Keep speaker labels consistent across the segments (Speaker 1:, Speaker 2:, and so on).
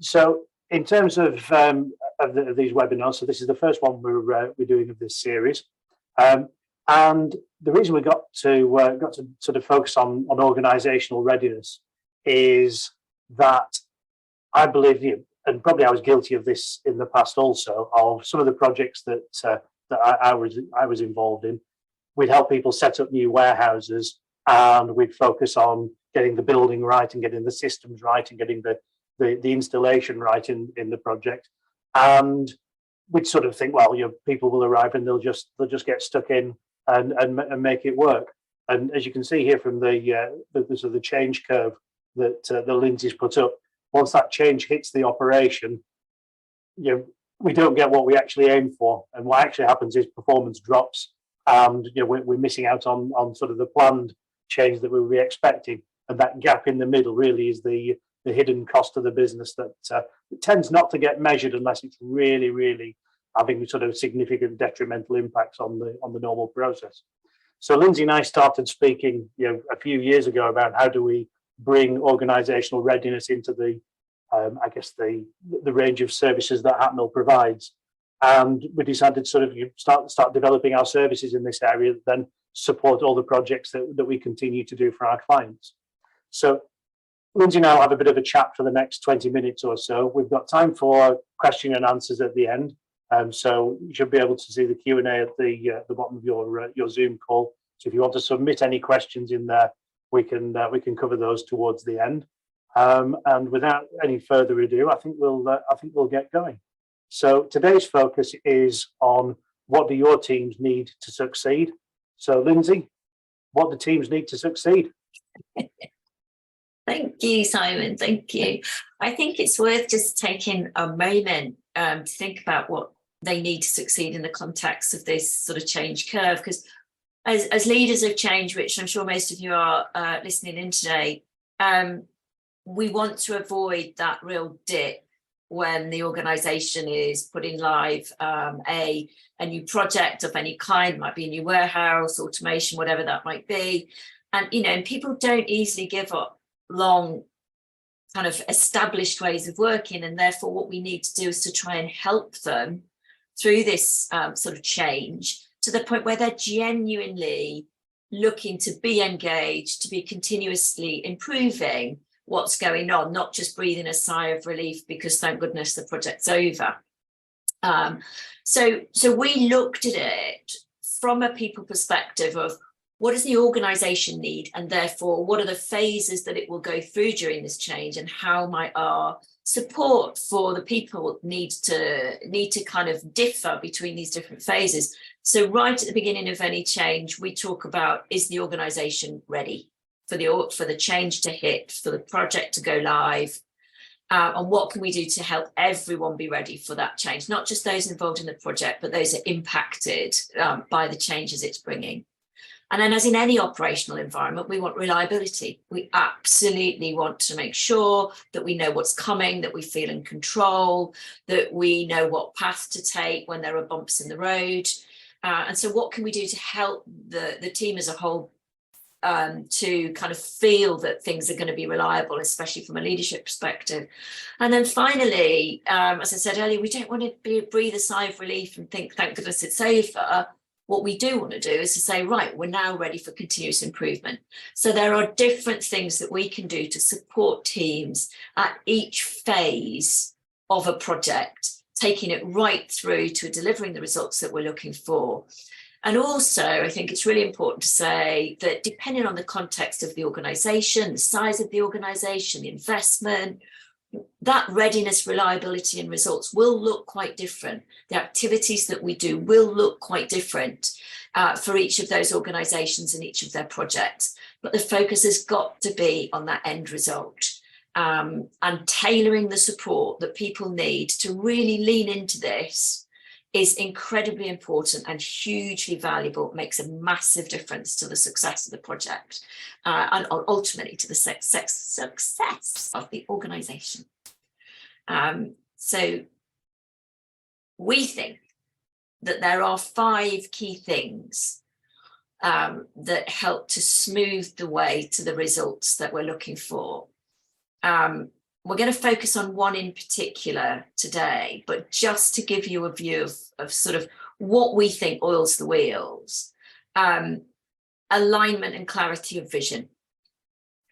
Speaker 1: So in terms of these webinars, so this is the first one we're doing of this series, and the reason we got to sort of focus on organisational readiness is that I believe, and probably I was guilty of this in the past also, of some of the projects that I was involved in. We'd help people set up new warehouses, and we'd focus on getting the building right and getting the systems right and getting the installation right in the project. And we'd sort of think, well, people will arrive and they'll just get stuck in and make it work. And as you can see here from the change curve that Linzi's put up, once that change hits the operation, we don't get what we actually aim for. And what actually happens is performance drops, and we're missing out on sort of the planned change that we were expecting. And that gap in the middle really is the hidden cost of the business that tends not to get measured unless it's really, really having sort of significant detrimental impacts on the normal process. So Linzi and I started speaking, a few years ago about how do we bring organisational readiness into the range of services that Hatmill provides, and we decided to sort of start developing our services in this area that then support all the projects that we continue to do for our clients. So Linzi and I will have a bit of a chat for the next 20 minutes or so. We've got time for question and answers at the end. So you should be able to see the Q&A at the bottom of your Zoom call. So if you want to submit any questions in there, we can cover those towards the end. And without any further ado, I think we'll get going. So today's focus is on what do your teams need to succeed. So Linzi, what do teams need to succeed?
Speaker 2: Thank you, Simon. Thank you. I think it's worth just taking a moment to think about what they need to succeed in the context of this sort of change curve, because as leaders of change, which I'm sure most of you are listening in today, we want to avoid that real dip when the organisation is putting live a new project of any kind. It might be a new warehouse, automation, whatever that might be. And people don't easily give up long kind of established ways of working, and therefore what we need to do is to try and help them through this sort of change to the point where they're genuinely looking to be engaged, to be continuously improving what's going on, not just breathing a sigh of relief because thank goodness the project's over. So we looked at it from a people perspective of what does the organisation need, and therefore what are the phases that it will go through during this change, and how might our support for the people need to kind of differ between these different phases. So right at the beginning of any change, we talk about, is the organisation ready for the change to hit, for the project to go live, and what can we do to help everyone be ready for that change, not just those involved in the project, but those that are impacted by the changes it's bringing. And then, as in any operational environment, we want reliability. We absolutely want to make sure that we know what's coming, that we feel in control, that we know what path to take when there are bumps in the road. And so what can we do to help the team as a whole to kind of feel that things are going to be reliable, especially from a leadership perspective. And then finally, as I said earlier, we don't want to breathe a sigh of relief and think, thank goodness it's over. What we do want to do is to say, right, we're now ready for continuous improvement. So there are different things that we can do to support teams at each phase of a project, taking it right through to delivering the results that we're looking for. And also, I think it's really important to say that depending on the context of the organisation, the size of the organisation, the investment, that readiness, reliability and results will look quite different. The activities that we do will look quite different for each of those organisations and each of their projects. But the focus has got to be on that end result, and tailoring the support that people need to really lean into this is incredibly important and hugely valuable. It makes a massive difference to the success of the project and ultimately to the success of the organisation. So we think that there are 5 key things that help to smooth the way to the results that we're looking for. We're going to focus on one in particular today, but just to give you a view of sort of what we think oils the wheels. Alignment and clarity of vision.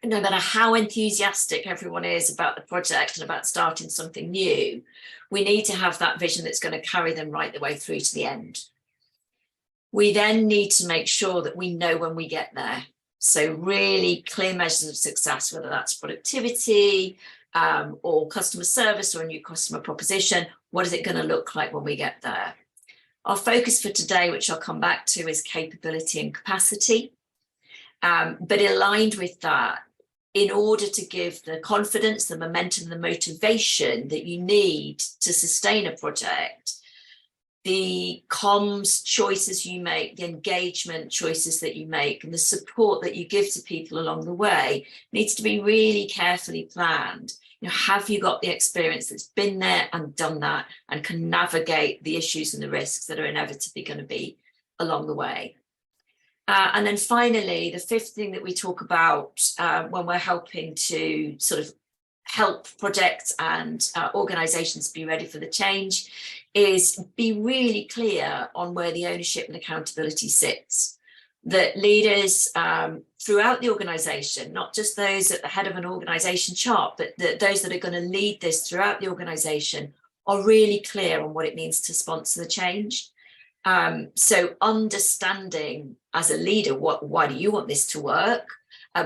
Speaker 2: No matter how enthusiastic everyone is about the project and about starting something new, we need to have that vision that's going to carry them right the way through to the end. We then need to make sure that we know when we get there. So really clear measures of success, whether that's productivity or customer service or a new customer proposition. What is it going to look like when we get there? Our focus for today, which I'll come back to, is capability and capacity. But aligned with that, in order to give the confidence, the momentum, the motivation that you need to sustain a project, the comms choices you make, the engagement choices that you make, and the support that you give to people along the way needs to be really carefully planned. You know, have you got the experience that's been there and done that and can navigate the issues and the risks that are inevitably going to be along the way? And then finally, the fifth thing that we talk about when we're helping to sort of help projects and organisations be ready for the change is be really clear on where the ownership and accountability sits. That leaders throughout the organisation, not just those at the head of an organisation chart, but those that are going to lead this throughout the organisation, are really clear on what it means to sponsor the change. So understanding as a leader, why do you want this to work?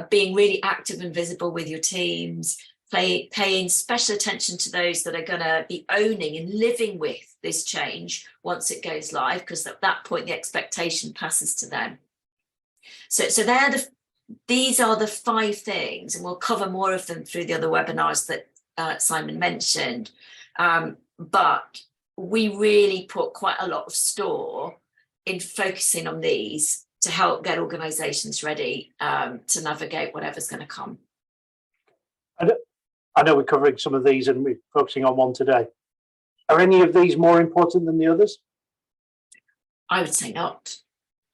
Speaker 2: Being really active and visible with your teams, paying special attention to those that are going to be owning and living with this change once it goes live, because at that point the expectation passes to them. So these are the 5 things, and we'll cover more of them through the other webinars that Simon mentioned. But we really put quite a lot of store in focusing on these to help get organisations ready to navigate whatever's going to come.
Speaker 1: I know we're covering some of these and we're focusing on one today. Are any of these more important than the others?
Speaker 2: I would say not.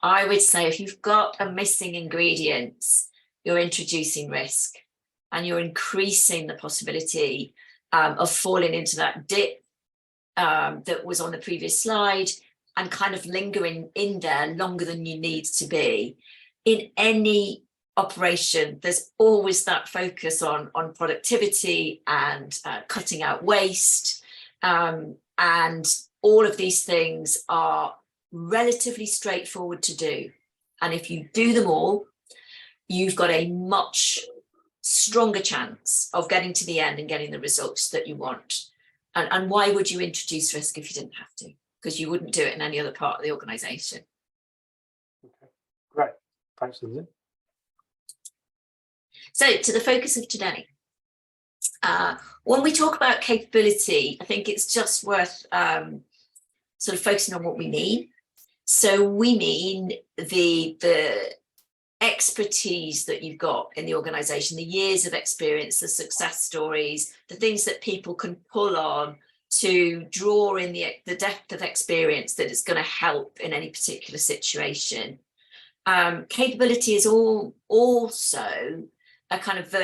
Speaker 2: I would say if you've got a missing ingredients, you're introducing risk and you're increasing the possibility of falling into that dip that was on the previous slide and kind of lingering in there longer than you need to be. In any operation, there's always that focus on productivity and cutting out waste. And all of these things are relatively straightforward to do. And if you do them all, you've got a much stronger chance of getting to the end and getting the results that you want. And why would you introduce risk if you didn't have to? Because you wouldn't do it in any other part of the organisation.
Speaker 1: Okay, great. Thanks, Lindsay.
Speaker 2: So to the focus of today. When we talk about capability, I think it's just worth sort of focusing on what we mean. So we mean the expertise that you've got in the organisation, the years of experience, the success stories, the things that people can pull on to draw in the depth of experience that is going to help in any particular situation. Capability is also a kind of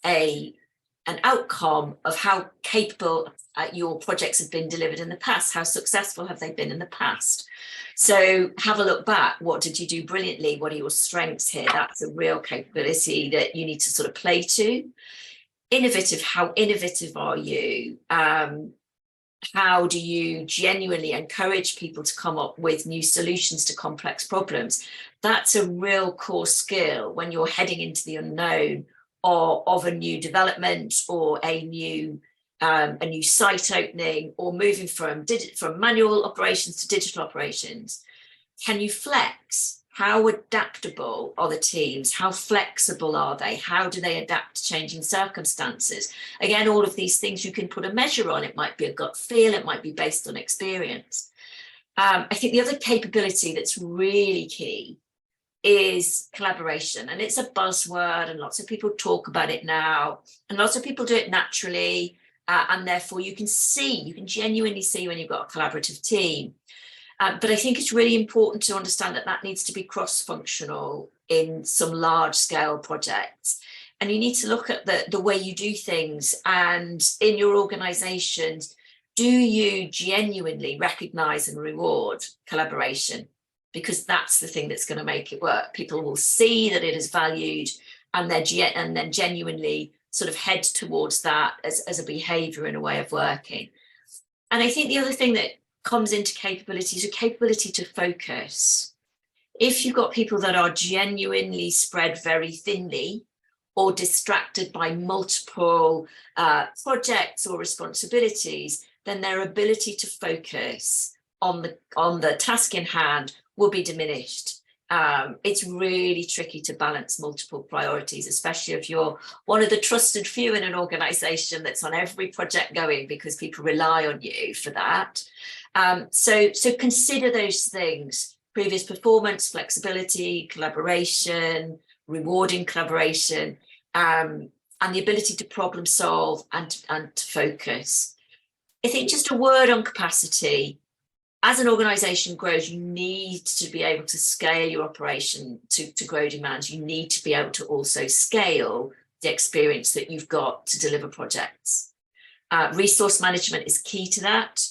Speaker 2: an outcome of how capable your projects have been delivered in the past, how successful have they been in the past. So have a look back. What did you do brilliantly? What are your strengths here? That's a real capability that you need to sort of play to. Innovative, how innovative are you? How do you genuinely encourage people to come up with new solutions to complex problems? That's a real core skill when you're heading into the unknown of a new development or a new site opening or moving from manual operations to digital operations. Can you flex? How adaptable are the teams? How flexible are they? How do they adapt to changing circumstances? Again, all of these things you can put a measure on. It might be a gut feel. It might be based on experience. I think the other capability that's really key is collaboration. And it's a buzzword and lots of people talk about it now. And lots of people do it naturally. And therefore you can genuinely see when you've got a collaborative team. But I think it's really important to understand that needs to be cross-functional in some large-scale projects. and you need to look at the way you do things. And in your organisations, do you genuinely recognise and reward collaboration? Because that's the thing that's going to make it work. People will see that it is valued, and then genuinely sort of head towards that as a behaviour and a way of working. And I think the other thing that comes into capability is a capability to focus. If you've got people that are genuinely spread very thinly or distracted by multiple projects or responsibilities, then their ability to focus on the task in hand will be diminished. It's really tricky to balance multiple priorities, especially if you're one of the trusted few in an organisation that's on every project going, because people rely on you for that. So consider those things: previous performance, flexibility, collaboration, rewarding collaboration, and the ability to problem solve and to focus. I think just a word on capacity. As an organisation grows, you need to be able to scale your operation to grow demands. You need to be able to also scale the experience that you've got to deliver projects. Resource management is key to that.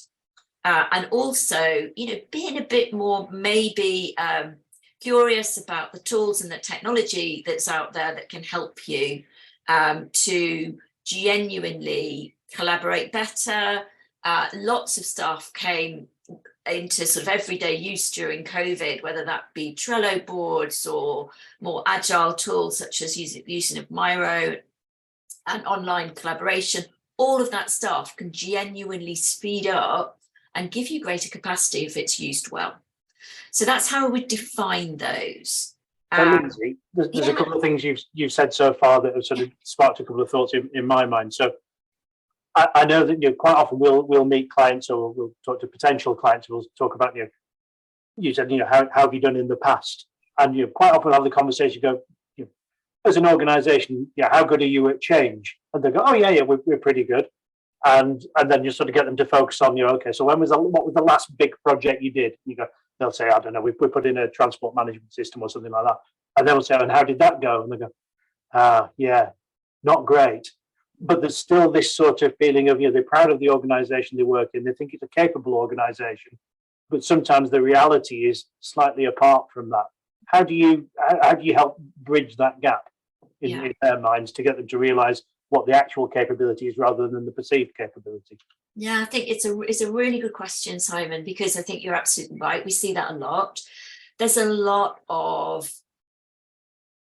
Speaker 2: And also, being a bit more maybe curious about the tools and the technology that's out there that can help you to genuinely collaborate better. Lots of stuff came into sort of everyday use during COVID, whether that be Trello boards or more agile tools such as using of Miro and online collaboration. All of that stuff can genuinely speed up and give you greater capacity if it's used well. So that's how we define those.
Speaker 1: Linzi, there's a couple of things you've said so far that have sort of sparked a couple of thoughts in my mind. So I know that quite often we'll meet clients, or we'll talk to potential clients. We'll talk about you said how have you done in the past, and quite often have the conversation. Go, as an organisation, how good are you at change? And they go, oh yeah, we're pretty good. And then you sort of get them to focus on okay. So what was the last big project you did? They'll say, I don't know, we put in a transport management system or something like that. And they'll say, and how did that go? And they go, yeah, not great. But there's still this sort of feeling of, they're proud of the organisation they work in. They think it's a capable organisation, but sometimes the reality is slightly apart from that. How do you help bridge that gap in their minds to get them to realise what the actual capability is rather than the perceived capability?
Speaker 2: Yeah, I think it's a really good question, Simon, because I think you're absolutely right. We see that a lot. There's a lot of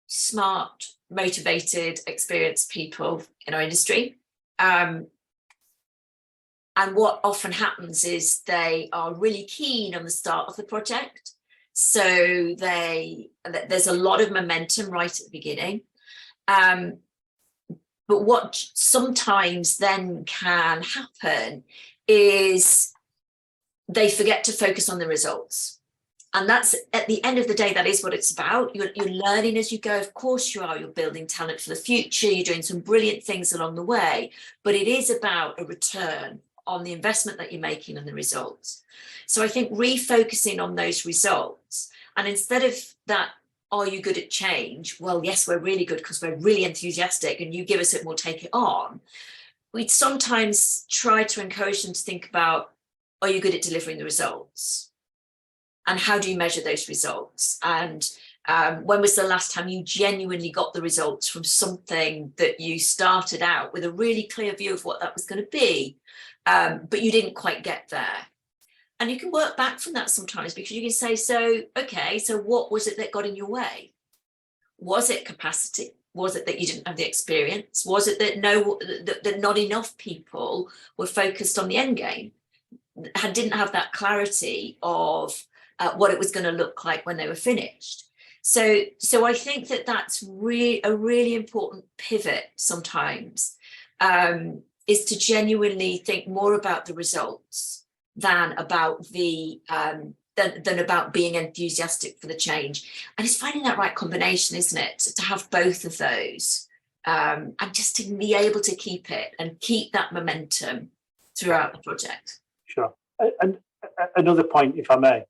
Speaker 2: smart, motivated, experienced people in our industry. And what often happens is they are really keen on the start of the project. So there's a lot of momentum right at the beginning. But what sometimes then can happen is they forget to focus on the results. And that's, at the end of the day, that is what it's about. You're learning as you go. Of course you are. You're building talent for the future. You're doing some brilliant things along the way. But it is about a return on the investment that you're making and the results. So I think refocusing on those results, and instead of that, are you good at change? Well, yes, we're really good because we're really enthusiastic and you give us it and we'll take it on. We'd sometimes try to encourage them to think about, are you good at delivering the results? And how do you measure those results? And when was the last time you genuinely got the results from something that you started out with a really clear view of what that was going to be, but you didn't quite get there? And you can work back from that sometimes, because you can say, so what was it that got in your way? Was it capacity? Was it that you didn't have the experience? Was it that not enough people were focused on the end game, didn't have that clarity of what it was going to look like when they were finished? So I think that's a really important pivot sometimes, is to genuinely think more about the results than about than about being enthusiastic for the change. And it's finding that right combination, isn't it, to have both of those, and just to be able to keep it and keep that momentum throughout the project.
Speaker 1: Sure. And another point, if I may,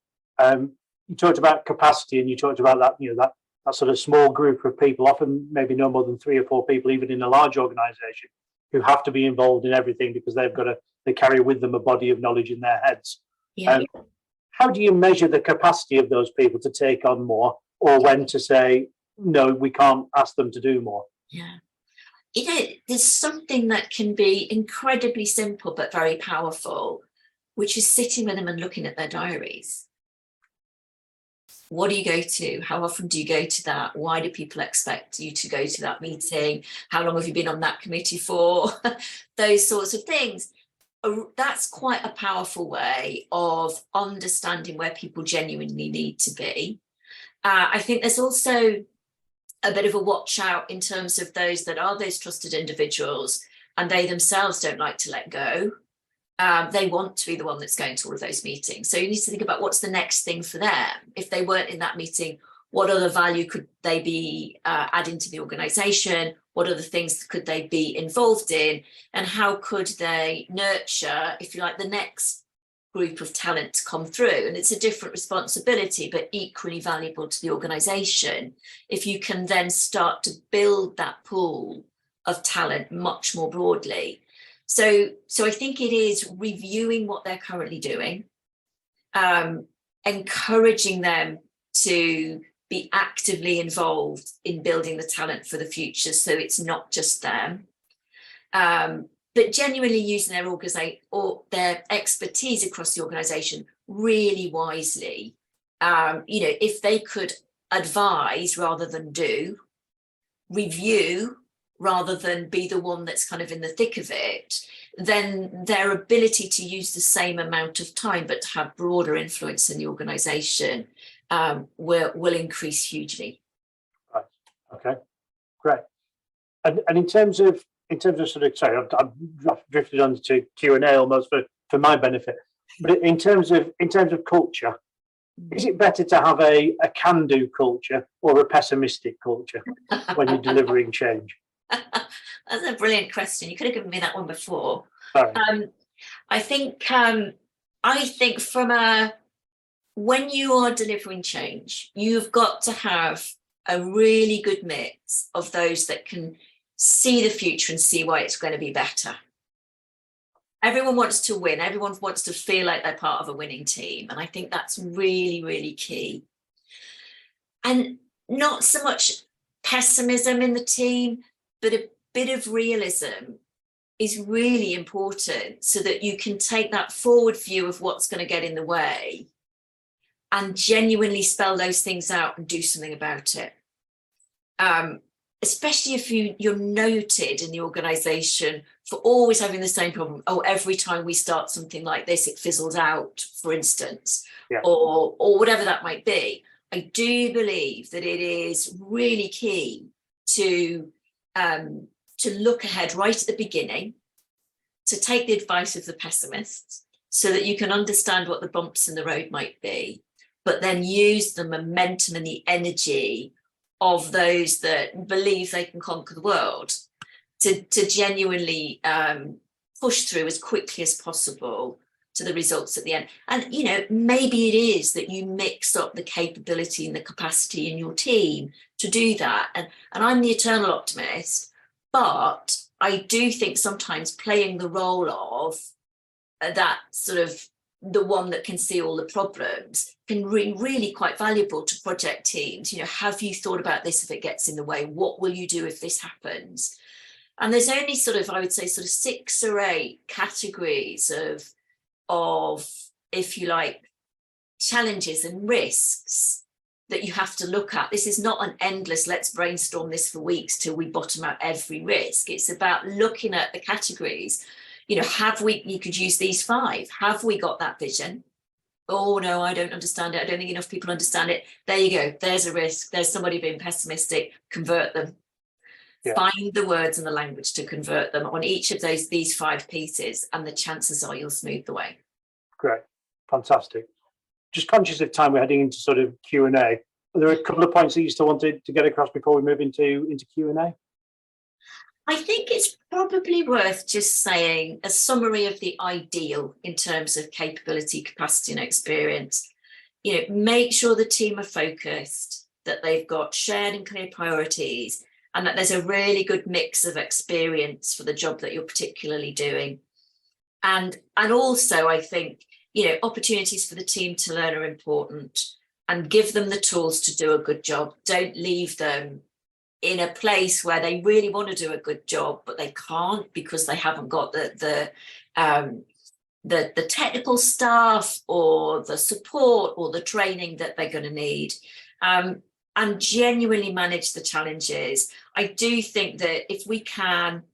Speaker 1: you talked about capacity, and you talked about that sort of small group of people, often maybe no more than 3 or 4 people, even in a large organisation, who have to be involved in everything because they carry with them a body of knowledge in their heads.
Speaker 2: Yeah.
Speaker 1: How do you measure the capacity of those people to take on more, or when to say, no, we can't ask them to do more?
Speaker 2: Yeah. There's something that can be incredibly simple but very powerful, which is sitting with them and looking at their diaries. What do you go to? How often do you go to that? Why do people expect you to go to that meeting? How long have you been on that committee for? Those sorts of things. That's quite a powerful way of understanding where people genuinely need to be. I think there's also a bit of a watch out in terms of those that are those trusted individuals and they themselves don't like to let go. They want to be the one that's going to all of those meetings. So you need to think about what's the next thing for them. If they weren't in that meeting, what other value could they be adding to the organisation? What other things could they be involved in? And how could they nurture, if you like, the next group of talent to come through? And it's a different responsibility, but equally valuable to the organisation. If you can then start to build that pool of talent much more broadly. So I think it is reviewing what they're currently doing, encouraging them to be actively involved in building the talent for the future, so it's not just them, but genuinely using their expertise across the organisation really wisely. If they could advise rather than do, review rather than be the one that's kind of in the thick of it, then their ability to use the same amount of time but to have broader influence in the organisation will increase hugely.
Speaker 1: Right. Okay. Great. And in terms of sort of, sorry, I've drifted on to Q&A almost for my benefit. But in terms of culture, is it better to have a can-do culture or a pessimistic culture when you're delivering change?
Speaker 2: That's a brilliant question. You could have given me that one before.
Speaker 1: Sorry.
Speaker 2: I think when you are delivering change, you've got to have a really good mix of those that can see the future and see why it's going to be better. Everyone wants to win. Everyone wants to feel like they're part of a winning team. And I think that's really, really key. And not so much pessimism in the team, but a bit of realism is really important so that you can take that forward view of what's going to get in the way and genuinely spell those things out and do something about it. Especially if you're noted in the organisation for always having the same problem. Oh, every time we start something like this, it fizzles out, for instance, yeah. or whatever that might be. I do believe that it is really key to look ahead right at the beginning, to take the advice of the pessimists so that you can understand what the bumps in the road might be, but then use the momentum and the energy of those that believe they can conquer the world to genuinely push through as quickly as possible to the results at the end. And, maybe it is that you mix up the capability and the capacity in your team to do that. And I'm the eternal optimist, but I do think sometimes playing the role of that sort of the one that can see all the problems can be really quite valuable to project teams. Have you thought about this if it gets in the way? What will you do if this happens? And there's only I would say 6 or 8 categories of, if you like, challenges and risks that you have to look at. This is not an endless, let's brainstorm this for weeks till we bottom out every risk. It's about looking at the categories. You could use these 5. Have we got that vision? Oh, no, I don't understand it. I don't think enough people understand it. There you go. There's a risk. There's somebody being pessimistic. Convert them. Yeah. Find the words and the language to convert them on each of these 5 pieces, and the chances are you'll smooth the way.
Speaker 1: Great. Fantastic. Just conscious of time, we're heading into sort of Q&A. Are there a couple of points that you still wanted to get across before we move into Q&A?
Speaker 2: I think it's probably worth just saying a summary of the ideal in terms of capability, capacity and experience. Make sure the team are focused. that they've got shared and clear priorities, and that there's a really good mix of experience for the job that you're particularly doing. And also, I think, opportunities for the team to learn are important, and give them the tools to do a good job. Don't leave them in a place where they really want to do a good job, but they can't because they haven't got the technical staff or the support or the training that they're going to need. And genuinely manage the challenges. I do think that if we can,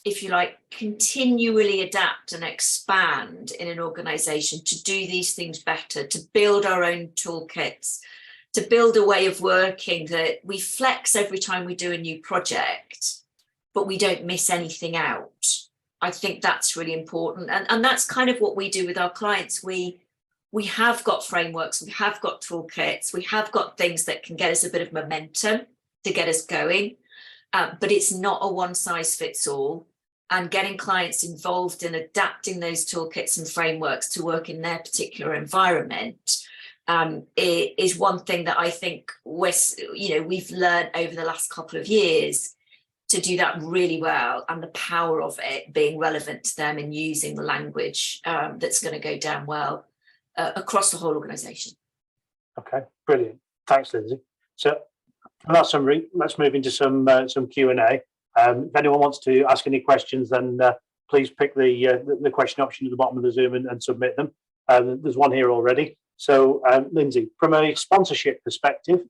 Speaker 2: if you like, continually adapt and expand in an organisation to do these things better, to build our own toolkits, to build a way of working that we flex every time we do a new project, but we don't miss anything out. I think that's really important. And that's kind of what we do with our clients. We have got frameworks, we have got toolkits, we have got things that can get us a bit of momentum to get us going. But it's not a one size fits all, and getting clients involved in adapting those toolkits and frameworks to work in their particular environment is one thing that I think we've learned over the last couple of years to do that really well, and the power of it being relevant to them and using the language that's going to go down well across the whole organisation.
Speaker 1: Okay, brilliant. Thanks, Lindsay. So for that summary, let's move into some Q&A. If anyone wants to ask any questions, then please pick the question option at the bottom of the Zoom and submit them. There's one here already. So, Lindsay, from a sponsorship perspective,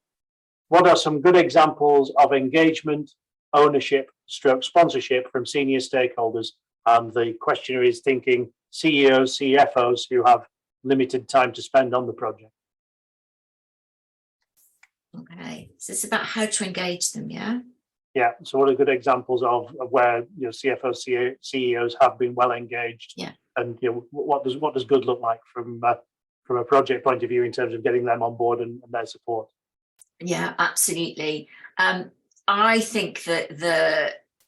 Speaker 1: what are some good examples of engagement, ownership, sponsorship from senior stakeholders? And the questioner is thinking CEOs, CFOs who have limited time to spend on the project.
Speaker 2: Okay, so it's about how to engage them, yeah?
Speaker 1: Yeah, so what are good examples of where CFOs, CEOs have been well engaged?
Speaker 2: Yeah.
Speaker 1: And what does good look like from a project point of view in terms of getting them on board and their support?
Speaker 2: Yeah, absolutely. I think that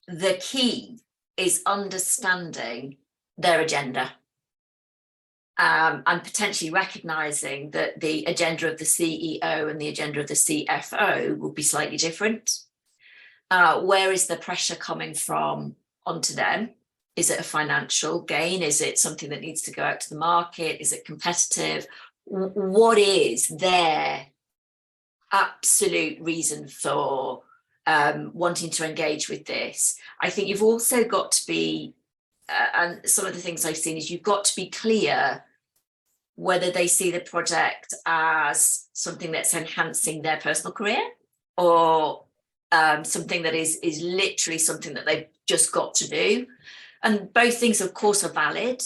Speaker 2: the key is understanding their agenda. And potentially recognising that the agenda of the CEO and the agenda of the CFO will be slightly different. Where is the pressure coming from onto them? Is it a financial gain? Is it something that needs to go out to the market? Is it competitive? What is their absolute reason for wanting to engage with this? I think you've also got to be, and some of the things I've seen is you've got to be clear whether they see the project as something that's enhancing their personal career or something that is literally something that they've just got to do. And both things, of course, are valid.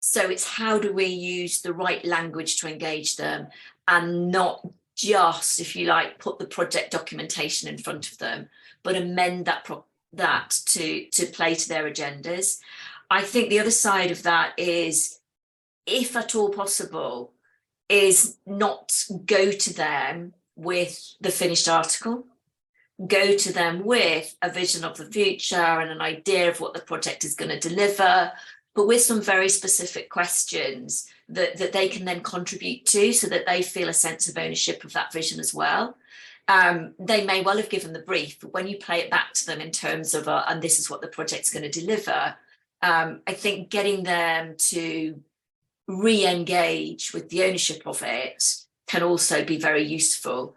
Speaker 2: So it's how do we use the right language to engage them and not just, if you like, put the project documentation in front of them, but amend that to play to their agendas. I think the other side of that is, if at all possible, is not go to them with the finished article. Go to them with a vision of the future and an idea of what the project is going to deliver, but with some very specific questions that they can then contribute to so that they feel a sense of ownership of that vision as well. They may well have given the brief, but when you play it back to them in terms of, and this is what the project's going to deliver, I think getting them to re-engage with the ownership of it can also be very useful.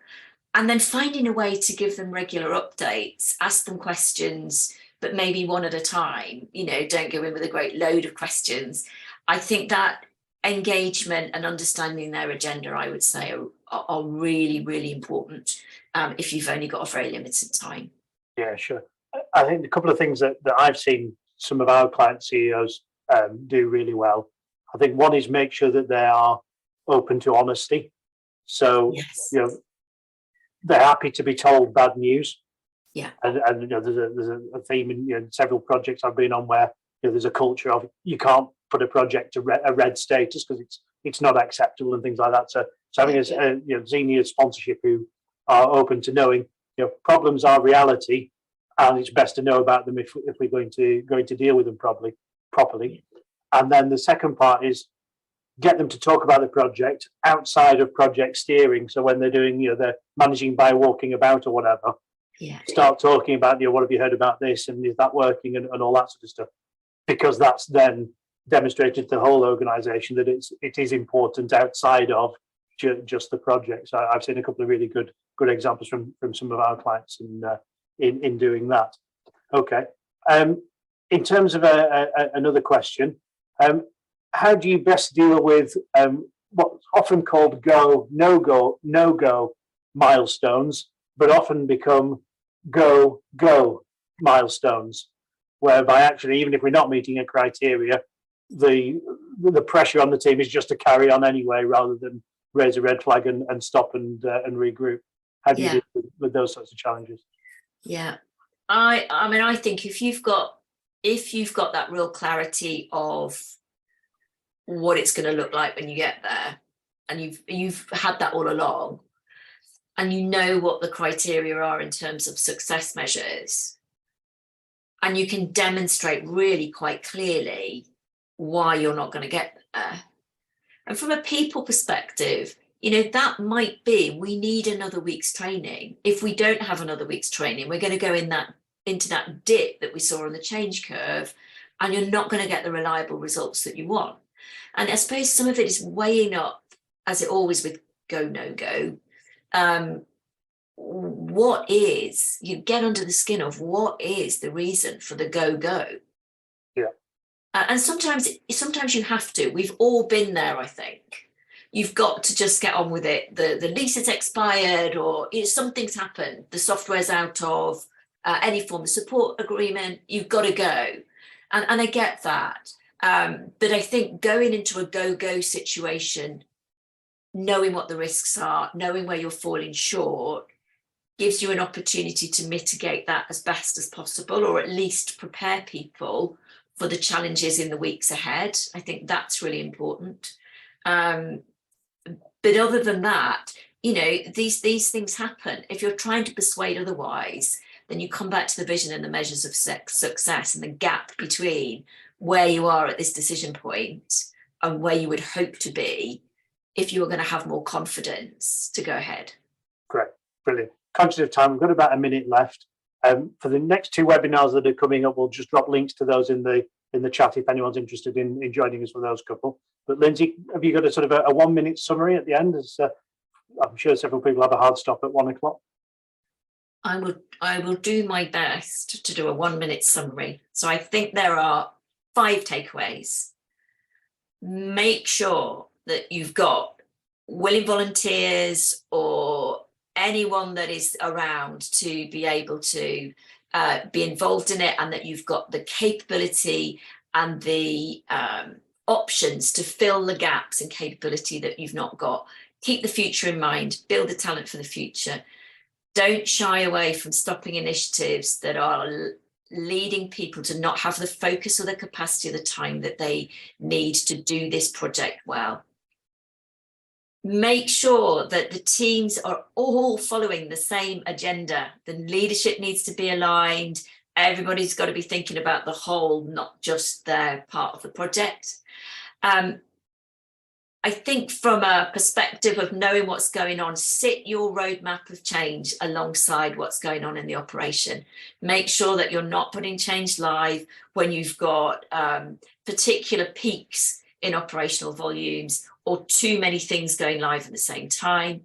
Speaker 2: And then finding a way to give them regular updates, ask them questions, but maybe one at a time, don't go in with a great load of questions. I think that engagement and understanding their agenda, I would say, are really, really important if you've only got a very limited time.
Speaker 1: Yeah, sure. I think a couple of things that I've seen some of our client CEOs do really well. I think one is make sure that they are open to honesty. So,
Speaker 2: yes.
Speaker 1: They're happy to be told bad news.
Speaker 2: Yeah.
Speaker 1: And there's a theme in several projects I've been on where there's a culture of you can't put a project to a red status because it's not acceptable and things like that. So having a senior sponsorship who are open to knowing problems are reality, and it's best to know about them if we're going to deal with them properly. And then the second part is get them to talk about the project outside of project steering. So when they're doing, they're managing by walking about or whatever, start talking about, what have you heard about this, and is that working, and all that sort of stuff, because that's then demonstrated to the whole organisation that it is important outside of just the project. So I've seen a couple of really good examples from some of our clients in doing that. Okay. In terms of another question, how do you best deal with what's often called no-go milestones, but often become go milestones, whereby actually, even if we're not meeting a criteria, the pressure on the team is just to carry on anyway, rather than raise a red flag and stop and regroup. How do you deal with those sorts of challenges?
Speaker 2: Yeah, I mean, I think if you've got that real clarity of what it's going to look like when you get there, and you've had that all along, and you know what the criteria are in terms of success measures, and you can demonstrate really quite clearly why you're not going to get there. And from a people perspective, that might be, we need another week's training. If we don't have another week's training, we're going to go into that dip that we saw on the change curve, and you're not going to get the reliable results that you want. And I suppose some of it is weighing up, as it always with go, no go, you get under the skin of what is the reason for the go.
Speaker 1: Yeah.
Speaker 2: And sometimes you have to. We've all been there, I think. You've got to just get on with it. The lease has expired, or something's happened. The software's out of any form of support agreement. You've got to go. And I get that. But I think going into a go situation, knowing what the risks are, knowing where you're falling short, gives you an opportunity to mitigate that as best as possible, or at least prepare people for the challenges in the weeks ahead. I think that's really important. But other than that, these things happen. If you're trying to persuade otherwise, then you come back to the vision and the measures of success, and the gap between where you are at this decision point and where you would hope to be if you were going to have more confidence to go ahead.
Speaker 1: Great, brilliant. Conscious of time, we've got about a minute left. For the next two webinars that are coming up, we'll just drop links to those in the chat if anyone's interested in joining us for those couple. But Lindsay, have you got a sort of a 1 minute summary at the end? As I'm sure several people have a hard stop at 1 o'clock.
Speaker 2: I will do my best to do a 1 minute summary. So I think there are 5 takeaways. Make sure that you've got willing volunteers or anyone that is around to be able to be involved in it, and that you've got the capability and the options to fill the gaps in capability that you've not got. Keep the future in mind, build the talent for the future. Don't shy away from stopping initiatives that are leading people to not have the focus or the capacity or the time that they need to do this project well. Make sure that the teams are all following the same agenda. The leadership needs to be aligned. Everybody's got to be thinking about the whole, not just their part of the project. I think from a perspective of knowing what's going on, sit your roadmap of change alongside what's going on in the operation. Make sure that you're not putting change live when you've got particular peaks in operational volumes or too many things going live at the same time.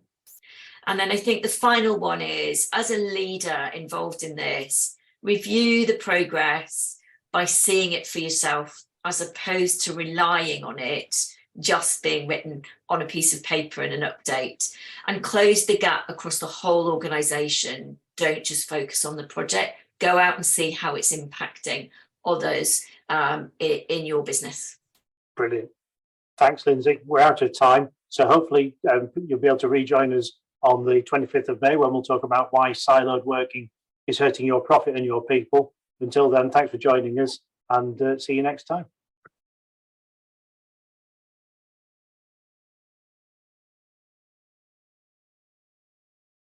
Speaker 2: And then I think the final one is, as a leader involved in this, review the progress by seeing it for yourself, as opposed to relying on it just being written on a piece of paper in an update, and close the gap across the whole organisation. Don't just focus on the project, go out and see how it's impacting others in your business.
Speaker 1: Brilliant. Thanks, Lindsay. We're out of time. So hopefully you'll be able to rejoin us on the 25th of May when we'll talk about why siloed working is hurting your profit and your people. Until then, thanks for joining us, and see you next time.